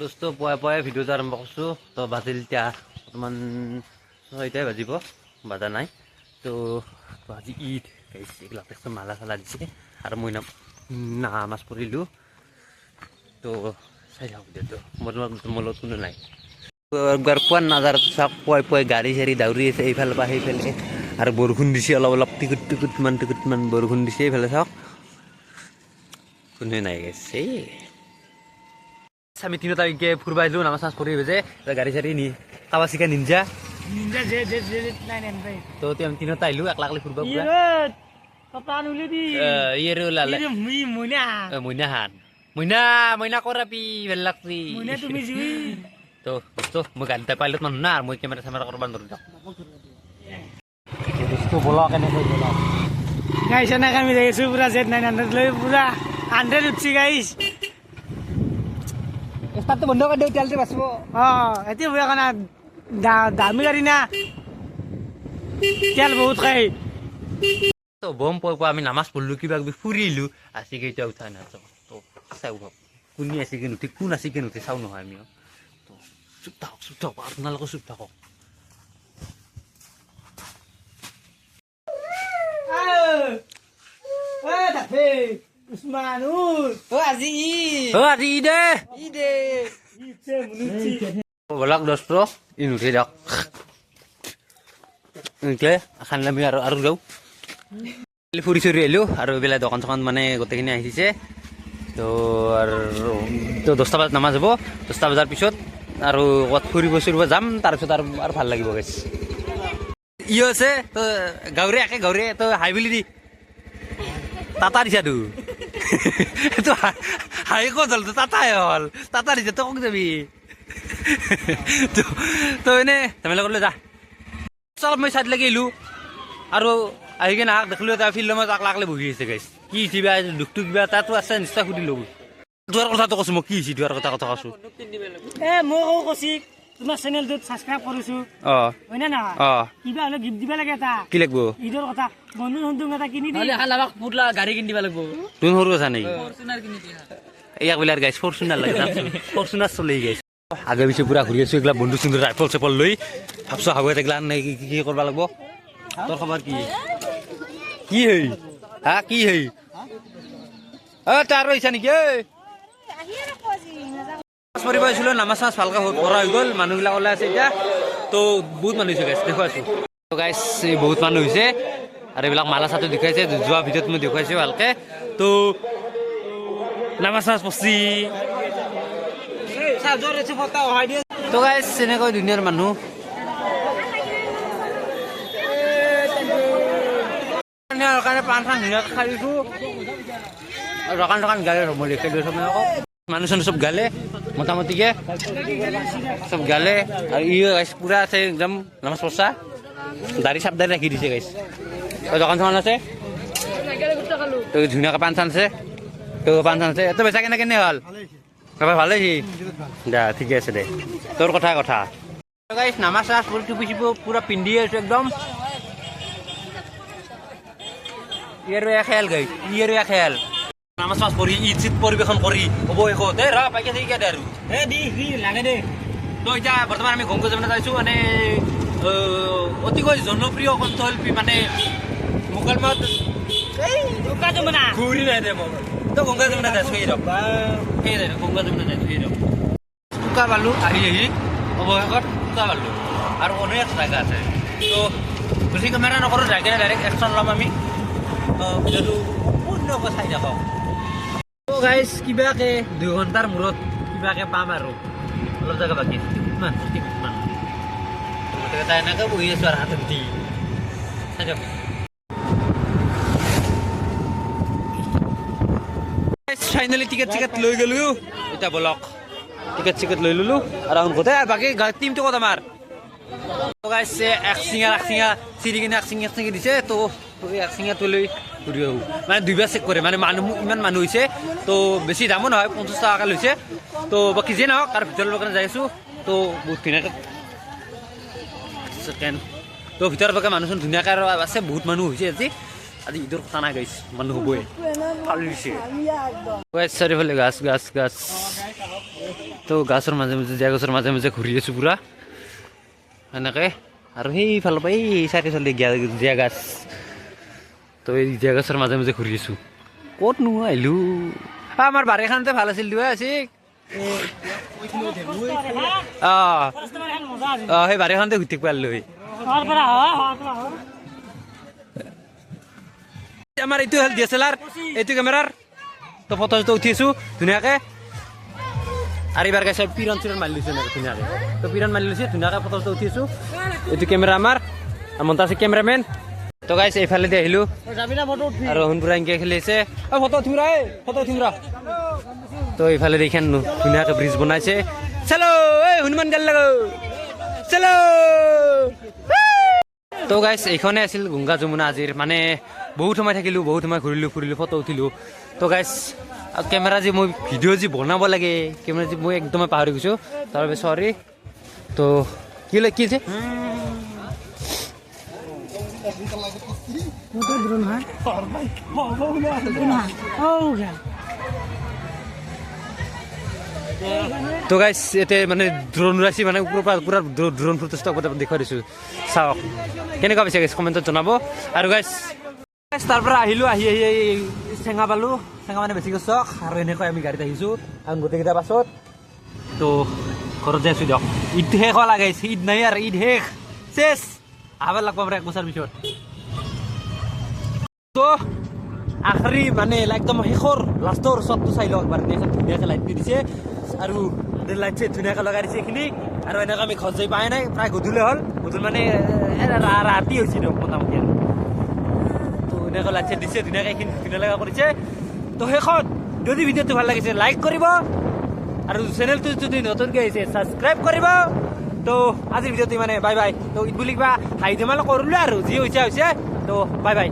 দোস্ত পুৱাই ভিডিঅ'টো আৰম্ভ কৰিছোঁ তো বাজিল এতিয়া বৰ্তমান 6টাই বাজিব বাজা নাই তো আজি ঈদ এইবিলাক একদম মালা চালা দিছে আৰু মই নামাজ পঢ়িলোঁ তো চাই থাকক ভিডিঅ'টো মোৰ লগত কোনো নাই একবাৰ পুৱা নাযাৰ চাওক পুৱাই গাড়ী চাড়ী দাউৰি আছে এইফালৰ পৰা সেইফালে আৰু বৰষুণ দিছে অলপ টিকুটমান বৰষুণ দিছে এইফালে চাওক কোনোৱে নাই গৈছে আমি তিনিটা ফুৰিব আহিলোঁ নামাজ চামাজ পঢ়ি যে গাড়ী চাড়ী কাবা চিকা নিঞ্জা তো আমি তিনিটা আহিলোঁ একলা ফুৰিব মইনা কৰাবি ভাল লাগছি তো দোস্ত মই গাড়ীটা পাইলত মানুহ না মই কেমেৰা চেমেৰা কৰিব নোৱাৰো দোস্ত বলক এনেকৈ বলক গাইছ না আমি যাইছোঁ পুৰা Z900 লৈ পুৰা 100 উঠছি গাইছ স্টাৰ্টটো বন্ধ কৰি দিওঁ তেলটো বাচিব এতিয়া বুঢ়া কাৰণে দামী গাড়ী না তেল বহুত খাই তো বম পোৱা আমি নামাজ পঢ়িলোঁ কিবা কিবি ফুৰিলোঁ আজি কেইটা উঠা নাযাওঁ তো চাওঁ ভাব কোনে আছে কি নুঠে কোন আছে কি নুঠে চাওঁ নহয় আমি তো চুপ থাকক আপোনালোকে চুপ থাকক বলক দোস্ত ই নুঠে দিয়ক খান আমি আৰু যাওঁ ফুৰি চুৰি আহিলোঁ আৰু এইবিলাক দোকান চোকান মানে গোটেইখিনি আহিছে তো আৰু 10টা বজাত নামাজ হ'ব 10টা বজাৰ পিছত আৰু ক'ত ফুৰিব যাম তাৰপিছত আৰু ভাল লাগিব গেছ ই আছে তো গাঁৱৰে তো হাই বুলি দি টাটা দিছা তো হাই ক'ত হ'ল টাটাই হ'ল টাটা দিছা তই ক'ত যাবি তো এনে তোমালোকৰ লৈ যা অলপ মই চাইড লাগি আহিলোঁ আৰু আহি কিনে আগ দেখিলোঁ এটা ফিল্ডত আকলে বহি আছে গাইছ কি কিবা দুখটো কিবা তাতো আছে নিশ্চয় সুধিলোঁ তোৰ কথাটো কৈছোঁ মই কি হৈছে তোৰ কথা কৈছোঁ মই কৈছি তোমাৰ চেনেলটোত ছাবস্ক্ৰাইব কৰিছোঁ হয় না নহয় কিবা হ'লে গিফ্ট দিব লাগে এটা কি লাগিব ঈদৰ কথা বন্ধু চন্ধু এটা কিনি দি গাড়ী কিনি দিব লাগিব তুমি সৰু কথা নেকি ইয়াক বোলে গাইছ ফৰচুনাৰ লাগে ফৰচুনাৰ চলি গাইছ আগে পিছে পুৰা ঘূৰি আছোঁ এইগিলা বন্ধু চন্ধু ৰাইফল চাইফল লৈ ভাবছোঁ হাৱে এইগিলা কি কৰিব লাগিব তোৰ খবৰ কি হেই কি হেই তাৰ আহিছা নেকি পঢ়িব আহিছিলোঁ নামাজ চামাজ ভালকৈ পঢ়া হৈ গ'ল মানুহবিলাক ওলাই আছে এতিয়া তো বহুত মানুহ হৈছে গাইছ দেখুৱাইছোঁ গাইছ বহুত মানুহ হৈছে আৰু এইবিলাক মালা চাটো দেখুৱাইছে যোৱা ভিডিঅ'ত মই দেখুৱাইছোঁ ভালকৈ তো নামাজ চামাজ পঢ়ছি তো গাইছ এনেকৈ দুনিয়াৰ মানুহ কাৰণে পাণ চান ধুনীয়াকৈ খাই দিছোঁ আৰু দোকান গালে মই দেখাই দিছোঁ আকৌ মানুহ চানুহ চব গালে মোটামুটিকৈ চব গালে আৰু ই গাইছ পূৰা আছে একদম নামাজ পঢ়ছা দাড়ি চাপদাৰি ৰাখি দিছে গাইছ দোকান চোকান আছে তো ধুনীয়াকৈ পাণ চান আছে তো পাণ চান আছে তো বেচা কেনে হ'ল ভালেই সি দে ঠিকে আছে দে তোৰ কথা গাইছ নামাজ চামাজ পঢ়ি টুপি চুপি পূৰা পিন্ধি আছোঁ একদম ইয়াৰো খেল গাইছ ইয়াৰো খেল নামাজ চামাজ পঢ়ি ঈদ চিদ পৰিৱেশন কৰি হ'ব শেষত ৰা পাইকে থাকি দে আৰু লাগে দে তো এতিয়া বৰ্তমান আমি গংগা যমুনা যাইছোঁ মানে অতিকৈ জনপ্ৰিয় কণ্ঠশিল্পী মানে মুকালমত গংগা যমুনা ঘূৰি নাই দে মোক তো গংগা যমুনা যাইছোঁ সেই গংগা যমুনা যাইছোঁ সেই টুকা পালোঁ আহি অৱশেষত টুকা পালোঁ আৰু অনেক জাগা আছে তো বেছি কেমেৰা নকৰোঁ যাই কিনে ডাইৰেক্ট একশ্যন ল'ম আমি ভিডিঅ'টো সম্পূৰ্ণকৈ চাই থাকক তো গাইছ কিবাকৈ 2 ঘণ্টাৰ মূৰত কিবাকৈ পাম আৰু অলপ জেগা বাকী টিকটমান গতিকে তাই এনেকৈ বহি আছোঁ আৰু হাতত দি চাই যাওক ফাইনেলি টিকেট লৈ গ'লোঁ এতিয়া বলক টিকেট লৈ ল'লোঁ আৰু গোটে বাকী টিমটো ক'ত আমাৰ গাইছে এক চিঙা চিৰি কিনে এক চিঙি দিছে তো এক চিঙাটো লৈ ঘূৰি আহোঁ মানে 2বাৰ চেক কৰে মানে মানুহ ইমান মানুহ হৈছে তো বেছি দামো নহয় 50 টকাকৈ লৈছে তো বাকী যিয়ে নহওক আৰু ভিতৰৰ কাৰণে যাই আছোঁ তো বহুত ধুনীয়াকৈ তো ভিতৰৰ পৰা মানুহ ধুনীয়াকৈ আৰু আছে বহুত মানুহ হৈছে আজি আজি ঈদৰ কথা নাই গাইছ মানুহ হ'বই ফালি দিছে চাৰিওফালে গাছ গাছ গাছ তো গাছৰ মাজে মাজে জীয়া গছৰ মাজে মাজে ঘূৰি আছোঁ পূৰা এনেকৈ আৰু সেইফালৰ পৰা এই চাৰিওফালে জীয়া গাছ তো এই জীয়া গছৰ মাজে মাজে ঘূৰি আছোঁ ক'ত নোহোৱা আহিলোঁ আমাৰ বাৰীখনতে ভাল আছিল দুৱে আছে সেই বাৰীখনতে ঘূৰি থাকিব পাৰিলোঁ আমাৰ এইটো হ'ল DSLR এইটো কেমেৰাৰ তো ফটো চটো উঠি আছোঁ ধুনীয়াকৈ আৰু এইবাৰ গাইছে পিৰণ চিৰণ মাৰি লৈছোঁ এনেকৈ ধুনীয়াকৈ তো পিৰণ মাৰি লৈছে ধুনীয়াকৈ ফটো চটো উঠি আছোঁ এইটো কেমেৰা আমাৰ মনটা আছে কেমেৰামেন তো গাইছে এইফালেদি আহিলোঁ আৰু সোণপুৰা এনেকৈ খেলি আছে ফটো উঠিম ৰা ফটো উঠিম ৰা তো এইফালে দেখি ধুনীয়াকৈ ব্ৰিজ বনাইছে চলো এই হনুমান গাল লাগো চলো তো গাইছ এইখনে আছিল গংগা যমুনা আজিৰ মানে বহুত সময় থাকিলোঁ বহুত সময় ঘূৰিলোঁ ফুৰিলোঁ ফটো উঠিলোঁ তো গাইছ কেমেৰা যি মই ভিডিঅ' যি বনাব লাগে কেমেৰা যি মই একদমেই পাহৰি গৈছোঁ তাৰ বাবে চৰি তো কি হৈছে তো গাইছ এতিয়া মানে ড্ৰোন উৰাইছে মানে পুৰা ড্ৰোন ফুটেজটো দেখুৱাই দিছোঁ চাওক কেনেকুৱা পাইছে গাইছ কমেণ্টত জনাব আৰু গাইছ তাৰ পৰা আহিলোঁ আহি চেঙা পালোঁ চেঙা মানে বেছি গছক আৰু এনেকৈ আমি গাড়ীত আহিছোঁ আৰু গোটেইকেইটা পাছত তো ঘৰতে আছোঁ দিয়ক ঈদ শেষ হোৱা লাগাইছে ঈদ নাই আৰু ঈদ শেষ চেছ আহাৰ লাগব আমাৰ 1 বছৰ পিছত তো আখৰি মানে একদম শেষৰ লাষ্টৰ শ্বটটো চাই লওক একবাৰ ধুনীয়াকৈ লাইট দি দিছে আৰু লাইট চাইট ধুনীয়াকৈ লগাই দিছে এইখিনি আৰু এনেকৈ আমি ঘৰ যাই পাই নাই প্ৰায় গধূলি হ'ল গধূলি মানে ৰাতি হৈছে দিয়ক মোটামুটি আৰু তো এনেকৈ লাইট চাইট দিছে ধুনীয়াকৈ এইখিনি ধুনীয়া কৰিছে তো শেষত যদি ভিডিঅ'টো ভাল লাগিছে লাইক কৰিব আৰু চেনেলটো যদি নতুনকৈ আহিছে ছাবস্ক্ৰাইব কৰিব তো আজিৰ ভিডিঅ'টো মানে বাই বাই তো ঈদ বুলি কিবা হাঁহি ধেমালি কৰিলোঁ আৰু যি হৈছে তো বাই বাই